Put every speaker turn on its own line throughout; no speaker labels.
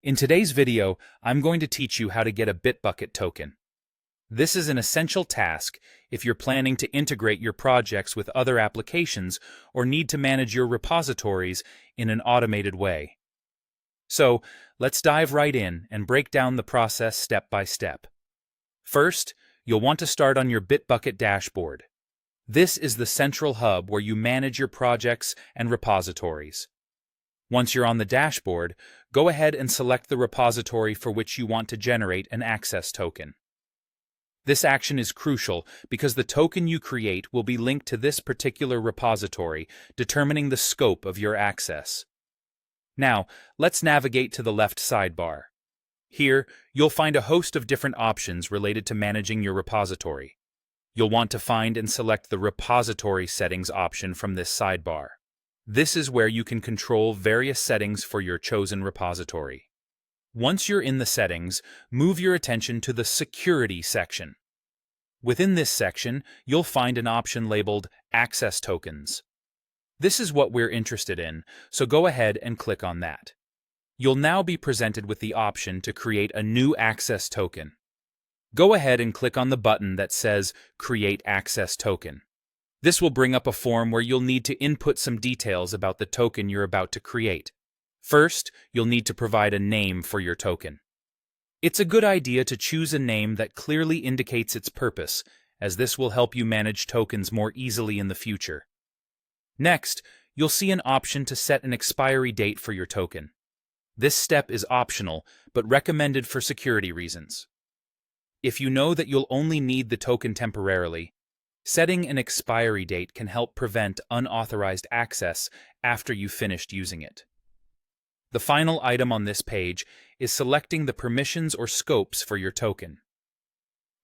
In today's video, I'm going to teach you how to get a Bitbucket token. This is an essential task if you're planning to integrate your projects with other applications or need to manage your repositories in an automated way. So, let's dive right in and break down the process step by step. First, you'll want to start on your Bitbucket dashboard. This is the central hub where you manage your projects and repositories. Once you're on the dashboard, go ahead and select the repository for which you want to generate an access token. This action is crucial because the token you create will be linked to this particular repository, determining the scope of your access. Now, let's navigate to the left sidebar. Here, you'll find a host of different options related to managing your repository. You'll want to find and select the Repository Settings option from this sidebar. This is where you can control various settings for your chosen repository. Once you're in the settings, move your attention to the Security section. Within this section, you'll find an option labeled Access Tokens. This is what we're interested in, so go ahead and click on that. You'll now be presented with the option to create a new access token. Go ahead and click on the button that says Create Access Token. This will bring up a form where you'll need to input some details about the token you're about to create. First, you'll need to provide a name for your token. It's a good idea to choose a name that clearly indicates its purpose, as this will help you manage tokens more easily in the future. Next, you'll see an option to set an expiry date for your token. This step is optional, but recommended for security reasons. If you know that you'll only need the token temporarily, setting an expiry date can help prevent unauthorized access after you've finished using it. The final item on this page is selecting the permissions or scopes for your token.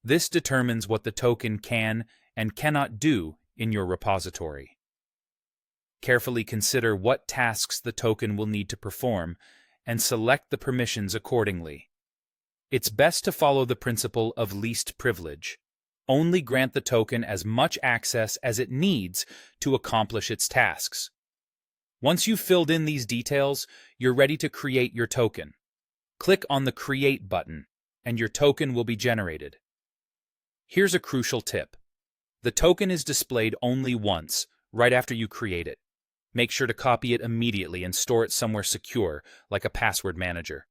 This determines what the token can and cannot do in your repository. Carefully consider what tasks the token will need to perform and select the permissions accordingly. It's best to follow the principle of least privilege. Only grant the token as much access as it needs to accomplish its tasks. Once you've filled in these details, you're ready to create your token. Click on the Create button, and your token will be generated. Here's a crucial tip. The token is displayed only once, right after you create it. Make sure to copy it immediately and store it somewhere secure, like a password manager.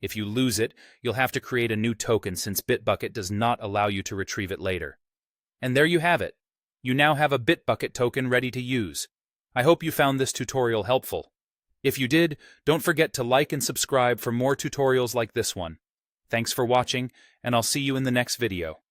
If you lose it, you'll have to create a new token since Bitbucket does not allow you to retrieve it later. And there you have it. You now have a Bitbucket token ready to use. I hope you found this tutorial helpful. If you did, don't forget to like and subscribe for more tutorials like this one. Thanks for watching, and I'll see you in the next video.